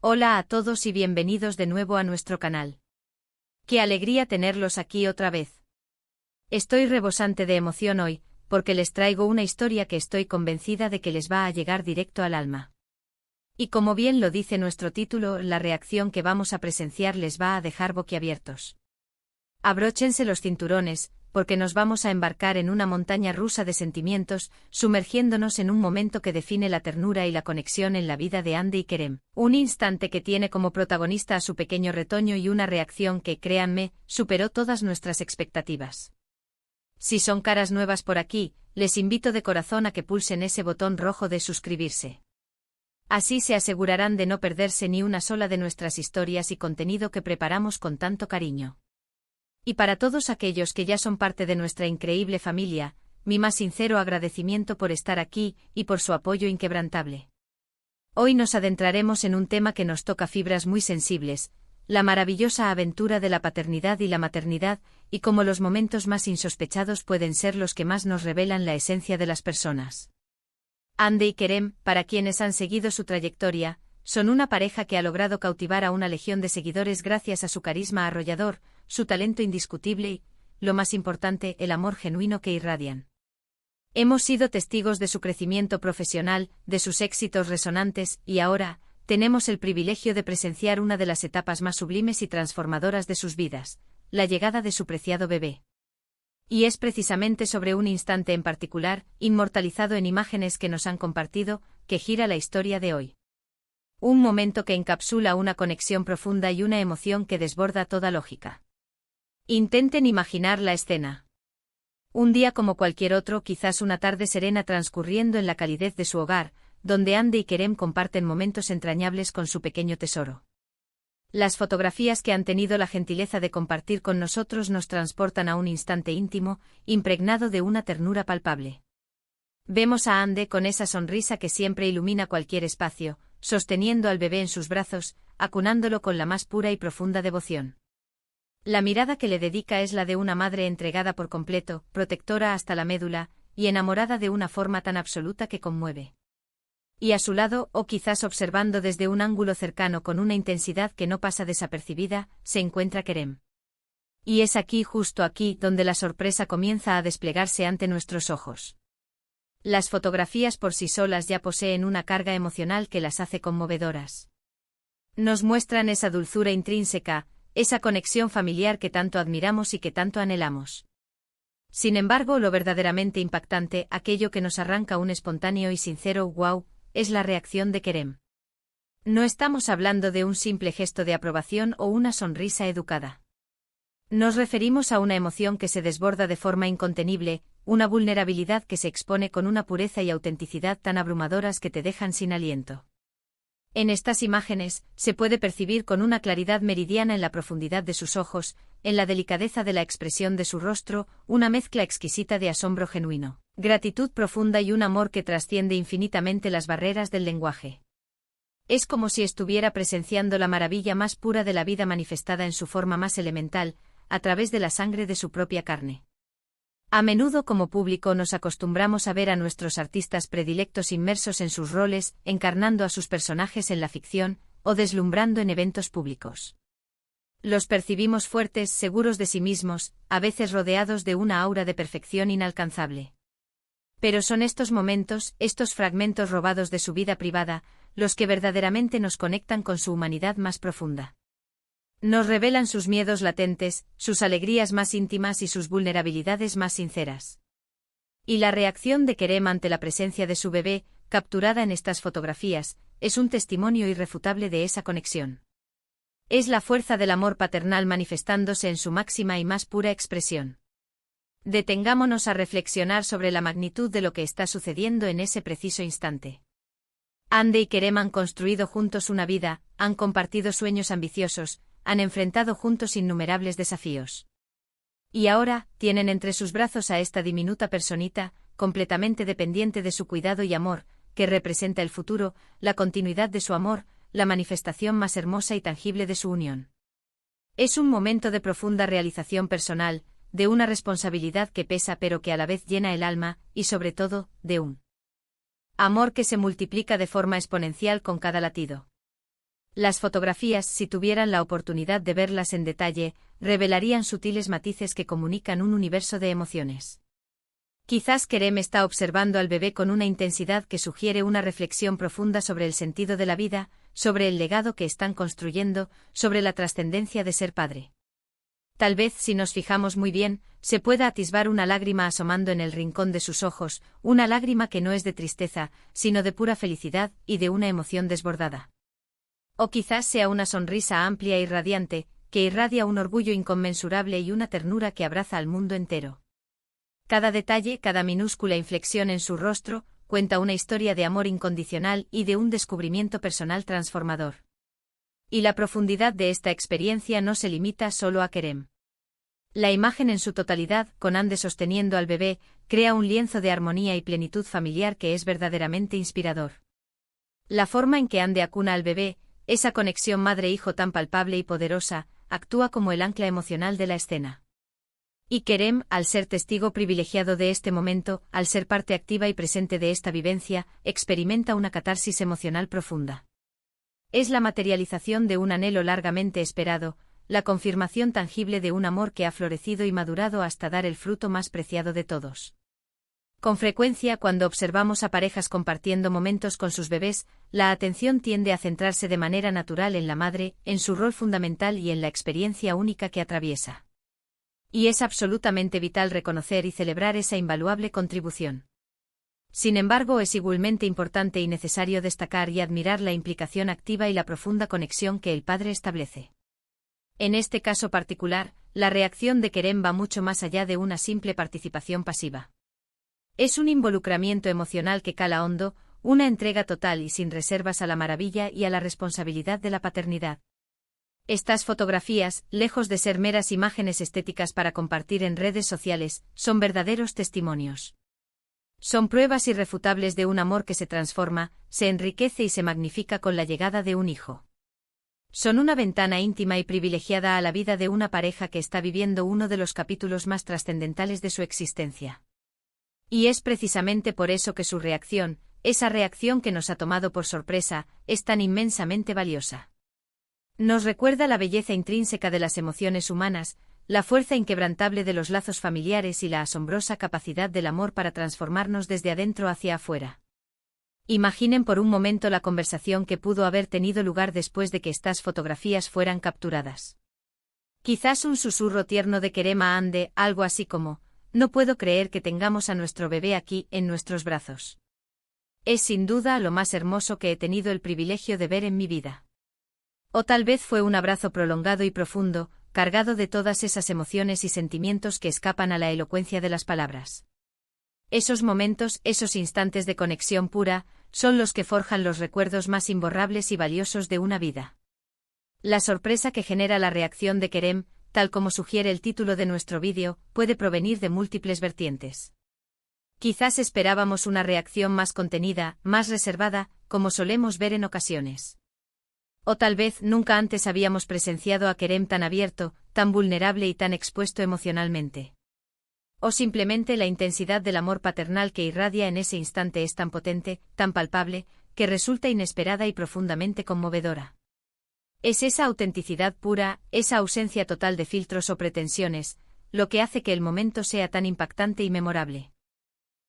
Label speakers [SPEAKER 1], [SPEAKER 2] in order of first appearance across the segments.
[SPEAKER 1] Hola a todos y bienvenidos de nuevo a nuestro canal. Qué alegría tenerlos aquí otra vez. Estoy rebosante de emoción hoy, porque les traigo una historia que estoy convencida de que les va a llegar directo al alma. Y como bien lo dice nuestro título, la reacción que vamos a presenciar les va a dejar boquiabiertos. Abróchense los cinturones, porque nos vamos a embarcar en una montaña rusa de sentimientos, sumergiéndonos en un momento que define la ternura y la conexión en la vida de Andy y Kerem. Un instante que tiene como protagonista a su pequeño retoño y una reacción que, créanme, superó todas nuestras expectativas. Si son caras nuevas por aquí, les invito de corazón a que pulsen ese botón rojo de suscribirse. Así se asegurarán de no perderse ni una sola de nuestras historias y contenido que preparamos con tanto cariño. Y para todos aquellos que ya son parte de nuestra increíble familia, mi más sincero agradecimiento por estar aquí y por su apoyo inquebrantable. Hoy nos adentraremos en un tema que nos toca fibras muy sensibles, la maravillosa aventura de la paternidad y la maternidad, y cómo los momentos más insospechados pueden ser los que más nos revelan la esencia de las personas. Andy y Kerem, para quienes han seguido su trayectoria, son una pareja que ha logrado cautivar a una legión de seguidores gracias a su carisma arrollador, su talento indiscutible y, lo más importante, el amor genuino que irradian. Hemos sido testigos de su crecimiento profesional, de sus éxitos resonantes, y ahora, tenemos el privilegio de presenciar una de las etapas más sublimes y transformadoras de sus vidas, la llegada de su preciado bebé. Y es precisamente sobre un instante en particular, inmortalizado en imágenes que nos han compartido, que gira la historia de hoy. Un momento que encapsula una conexión profunda y una emoción que desborda toda lógica. Intenten imaginar la escena. Un día como cualquier otro, quizás una tarde serena transcurriendo en la calidez de su hogar, donde Andy y Kerem comparten momentos entrañables con su pequeño tesoro. Las fotografías que han tenido la gentileza de compartir con nosotros nos transportan a un instante íntimo, impregnado de una ternura palpable. Vemos a Andy con esa sonrisa que siempre ilumina cualquier espacio, sosteniendo al bebé en sus brazos, acunándolo con la más pura y profunda devoción. La mirada que le dedica es la de una madre entregada por completo, protectora hasta la médula, y enamorada de una forma tan absoluta que conmueve. Y a su lado, o quizás observando desde un ángulo cercano con una intensidad que no pasa desapercibida, se encuentra Kerem. Y es aquí, justo aquí, donde la sorpresa comienza a desplegarse ante nuestros ojos. Las fotografías por sí solas ya poseen una carga emocional que las hace conmovedoras. Nos muestran esa dulzura intrínseca, esa conexión familiar que tanto admiramos y que tanto anhelamos. Sin embargo, lo verdaderamente impactante, aquello que nos arranca un espontáneo y sincero wow, es la reacción de Kerem. No estamos hablando de un simple gesto de aprobación o una sonrisa educada. Nos referimos a una emoción que se desborda de forma incontenible, una vulnerabilidad que se expone con una pureza y autenticidad tan abrumadoras que te dejan sin aliento. En estas imágenes, se puede percibir con una claridad meridiana en la profundidad de sus ojos, en la delicadeza de la expresión de su rostro, una mezcla exquisita de asombro genuino, gratitud profunda y un amor que trasciende infinitamente las barreras del lenguaje. Es como si estuviera presenciando la maravilla más pura de la vida manifestada en su forma más elemental, a través de la sangre de su propia carne. A menudo como público nos acostumbramos a ver a nuestros artistas predilectos inmersos en sus roles, encarnando a sus personajes en la ficción, o deslumbrando en eventos públicos. Los percibimos fuertes, seguros de sí mismos, a veces rodeados de una aura de perfección inalcanzable. Pero son estos momentos, estos fragmentos robados de su vida privada, los que verdaderamente nos conectan con su humanidad más profunda. Nos revelan sus miedos latentes, sus alegrías más íntimas y sus vulnerabilidades más sinceras. Y la reacción de Kerem ante la presencia de su bebé, capturada en estas fotografías, es un testimonio irrefutable de esa conexión. Es la fuerza del amor paternal manifestándose en su máxima y más pura expresión. Detengámonos a reflexionar sobre la magnitud de lo que está sucediendo en ese preciso instante. Andy y Kerem han construido juntos una vida, han compartido sueños ambiciosos, han enfrentado juntos innumerables desafíos. Y ahora, tienen entre sus brazos a esta diminuta personita, completamente dependiente de su cuidado y amor, que representa el futuro, la continuidad de su amor, la manifestación más hermosa y tangible de su unión. Es un momento de profunda realización personal, de una responsabilidad que pesa pero que a la vez llena el alma, y sobre todo, de un amor que se multiplica de forma exponencial con cada latido. Las fotografías, si tuvieran la oportunidad de verlas en detalle, revelarían sutiles matices que comunican un universo de emociones. Quizás Kerem está observando al bebé con una intensidad que sugiere una reflexión profunda sobre el sentido de la vida, sobre el legado que están construyendo, sobre la trascendencia de ser padre. Tal vez, si nos fijamos muy bien, se pueda atisbar una lágrima asomando en el rincón de sus ojos, una lágrima que no es de tristeza, sino de pura felicidad y de una emoción desbordada. O quizás sea una sonrisa amplia y radiante, que irradia un orgullo inconmensurable y una ternura que abraza al mundo entero. Cada detalle, cada minúscula inflexión en su rostro, cuenta una historia de amor incondicional y de un descubrimiento personal transformador. Y la profundidad de esta experiencia no se limita solo a Kerem. La imagen en su totalidad, con Ande sosteniendo al bebé, crea un lienzo de armonía y plenitud familiar que es verdaderamente inspirador. La forma en que Ande acuna al bebé, esa conexión madre-hijo tan palpable y poderosa, actúa como el ancla emocional de la escena. Y Kerem, al ser testigo privilegiado de este momento, al ser parte activa y presente de esta vivencia, experimenta una catarsis emocional profunda. Es la materialización de un anhelo largamente esperado, la confirmación tangible de un amor que ha florecido y madurado hasta dar el fruto más preciado de todos. Con frecuencia, cuando observamos a parejas compartiendo momentos con sus bebés, la atención tiende a centrarse de manera natural en la madre, en su rol fundamental y en la experiencia única que atraviesa. Y es absolutamente vital reconocer y celebrar esa invaluable contribución. Sin embargo, es igualmente importante y necesario destacar y admirar la implicación activa y la profunda conexión que el padre establece. En este caso particular, la reacción de Kerem va mucho más allá de una simple participación pasiva. Es un involucramiento emocional que cala hondo, una entrega total y sin reservas a la maravilla y a la responsabilidad de la paternidad. Estas fotografías, lejos de ser meras imágenes estéticas para compartir en redes sociales, son verdaderos testimonios. Son pruebas irrefutables de un amor que se transforma, se enriquece y se magnifica con la llegada de un hijo. Son una ventana íntima y privilegiada a la vida de una pareja que está viviendo uno de los capítulos más trascendentales de su existencia. Y es precisamente por eso que su reacción, esa reacción que nos ha tomado por sorpresa, es tan inmensamente valiosa. Nos recuerda la belleza intrínseca de las emociones humanas, la fuerza inquebrantable de los lazos familiares y la asombrosa capacidad del amor para transformarnos desde adentro hacia afuera. Imaginen por un momento la conversación que pudo haber tenido lugar después de que estas fotografías fueran capturadas. Quizás un susurro tierno de Kerem a Ande, algo así como: «No puedo creer que tengamos a nuestro bebé aquí, en nuestros brazos. Es sin duda lo más hermoso que he tenido el privilegio de ver en mi vida». O tal vez fue un abrazo prolongado y profundo, cargado de todas esas emociones y sentimientos que escapan a la elocuencia de las palabras. Esos momentos, esos instantes de conexión pura, son los que forjan los recuerdos más imborrables y valiosos de una vida. La sorpresa que genera la reacción de Kerem, tal como sugiere el título de nuestro vídeo, puede provenir de múltiples vertientes. Quizás esperábamos una reacción más contenida, más reservada, como solemos ver en ocasiones. O tal vez nunca antes habíamos presenciado a Kerem tan abierto, tan vulnerable y tan expuesto emocionalmente. O simplemente la intensidad del amor paternal que irradia en ese instante es tan potente, tan palpable, que resulta inesperada y profundamente conmovedora. Es esa autenticidad pura, esa ausencia total de filtros o pretensiones, lo que hace que el momento sea tan impactante y memorable.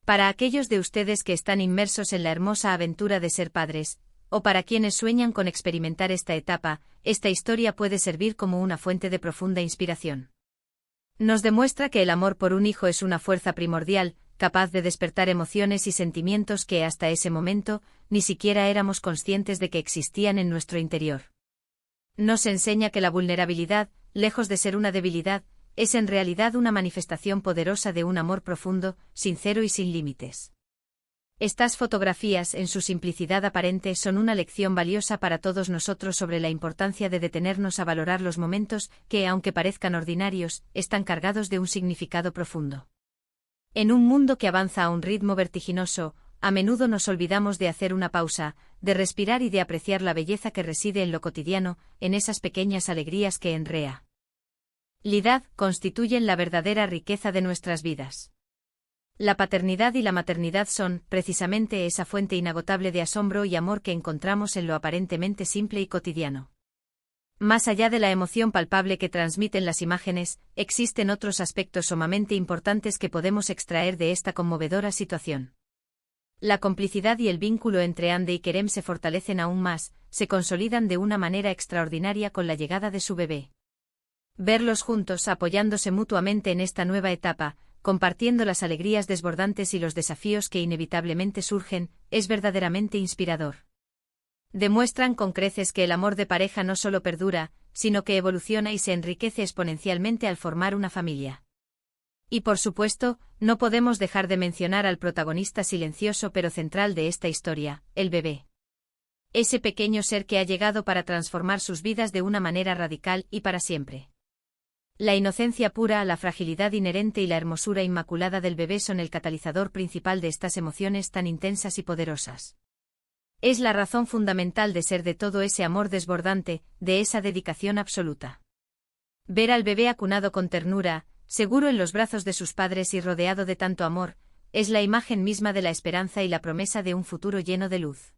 [SPEAKER 1] Para aquellos de ustedes que están inmersos en la hermosa aventura de ser padres, o para quienes sueñan con experimentar esta etapa, esta historia puede servir como una fuente de profunda inspiración. Nos demuestra que el amor por un hijo es una fuerza primordial, capaz de despertar emociones y sentimientos que hasta ese momento ni siquiera éramos conscientes de que existían en nuestro interior. Nos enseña que la vulnerabilidad, lejos de ser una debilidad, es en realidad una manifestación poderosa de un amor profundo, sincero y sin límites. Estas fotografías, en su simplicidad aparente, son una lección valiosa para todos nosotros sobre la importancia de detenernos a valorar los momentos que, aunque parezcan ordinarios, están cargados de un significado profundo. En un mundo que avanza a un ritmo vertiginoso, a menudo nos olvidamos de hacer una pausa, de respirar y de apreciar la belleza que reside en lo cotidiano, en esas pequeñas alegrías que en realidad constituyen la verdadera riqueza de nuestras vidas. La paternidad y la maternidad son, precisamente, esa fuente inagotable de asombro y amor que encontramos en lo aparentemente simple y cotidiano. Más allá de la emoción palpable que transmiten las imágenes, existen otros aspectos sumamente importantes que podemos extraer de esta conmovedora situación. La complicidad y el vínculo entre Ande y Kerem se fortalecen aún más, se consolidan de una manera extraordinaria con la llegada de su bebé. Verlos juntos, apoyándose mutuamente en esta nueva etapa, compartiendo las alegrías desbordantes y los desafíos que inevitablemente surgen, es verdaderamente inspirador. Demuestran con creces que el amor de pareja no solo perdura, sino que evoluciona y se enriquece exponencialmente al formar una familia. Y por supuesto, no podemos dejar de mencionar al protagonista silencioso pero central de esta historia, el bebé. Ese pequeño ser que ha llegado para transformar sus vidas de una manera radical y para siempre. La inocencia pura, la fragilidad inherente y la hermosura inmaculada del bebé son el catalizador principal de estas emociones tan intensas y poderosas. Es la razón fundamental de ser de todo ese amor desbordante, de esa dedicación absoluta. Ver al bebé acunado con ternura, seguro en los brazos de sus padres y rodeado de tanto amor, es la imagen misma de la esperanza y la promesa de un futuro lleno de luz.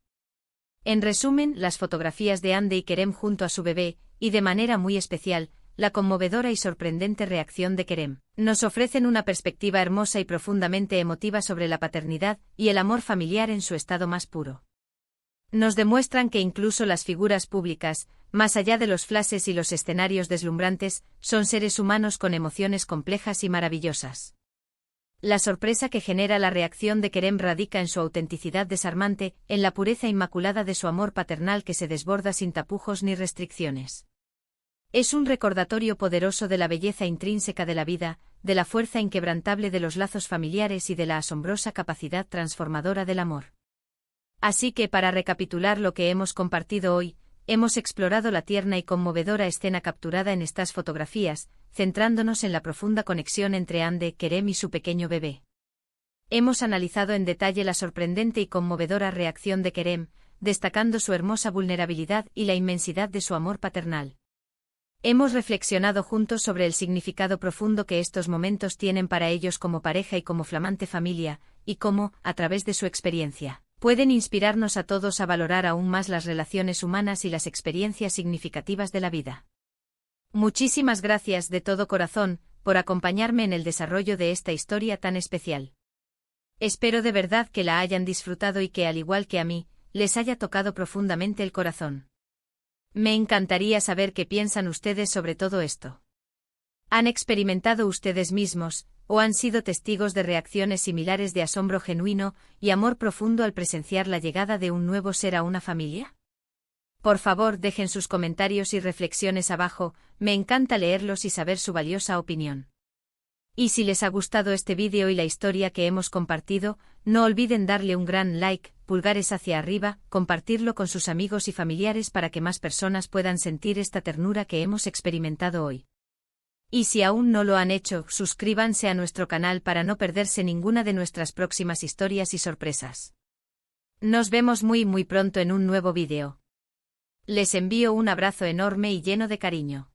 [SPEAKER 1] En resumen, las fotografías de Ande y Kerem junto a su bebé, y de manera muy especial, la conmovedora y sorprendente reacción de Kerem, nos ofrecen una perspectiva hermosa y profundamente emotiva sobre la paternidad y el amor familiar en su estado más puro. Nos demuestran que incluso las figuras públicas, más allá de los flashes y los escenarios deslumbrantes, son seres humanos con emociones complejas y maravillosas. La sorpresa que genera la reacción de Kerem radica en su autenticidad desarmante, en la pureza inmaculada de su amor paternal que se desborda sin tapujos ni restricciones. Es un recordatorio poderoso de la belleza intrínseca de la vida, de la fuerza inquebrantable de los lazos familiares y de la asombrosa capacidad transformadora del amor. Así que para recapitular lo que hemos compartido hoy, hemos explorado la tierna y conmovedora escena capturada en estas fotografías, centrándonos en la profunda conexión entre Ande, Kerem y su pequeño bebé. Hemos analizado en detalle la sorprendente y conmovedora reacción de Kerem, destacando su hermosa vulnerabilidad y la inmensidad de su amor paternal. Hemos reflexionado juntos sobre el significado profundo que estos momentos tienen para ellos como pareja y como flamante familia, y cómo, a través de su experiencia, pueden inspirarnos a todos a valorar aún más las relaciones humanas y las experiencias significativas de la vida. Muchísimas gracias de todo corazón por acompañarme en el desarrollo de esta historia tan especial. Espero de verdad que la hayan disfrutado y que, al igual que a mí, les haya tocado profundamente el corazón. Me encantaría saber qué piensan ustedes sobre todo esto. ¿Han experimentado ustedes mismos, o han sido testigos de reacciones similares de asombro genuino y amor profundo al presenciar la llegada de un nuevo ser a una familia? Por favor, dejen sus comentarios y reflexiones abajo, me encanta leerlos y saber su valiosa opinión. Y si les ha gustado este vídeo y la historia que hemos compartido, no olviden darle un gran like, pulgares hacia arriba, compartirlo con sus amigos y familiares para que más personas puedan sentir esta ternura que hemos experimentado hoy. Y si aún no lo han hecho, suscríbanse a nuestro canal para no perderse ninguna de nuestras próximas historias y sorpresas. Nos vemos muy pronto en un nuevo vídeo. Les envío un abrazo enorme y lleno de cariño.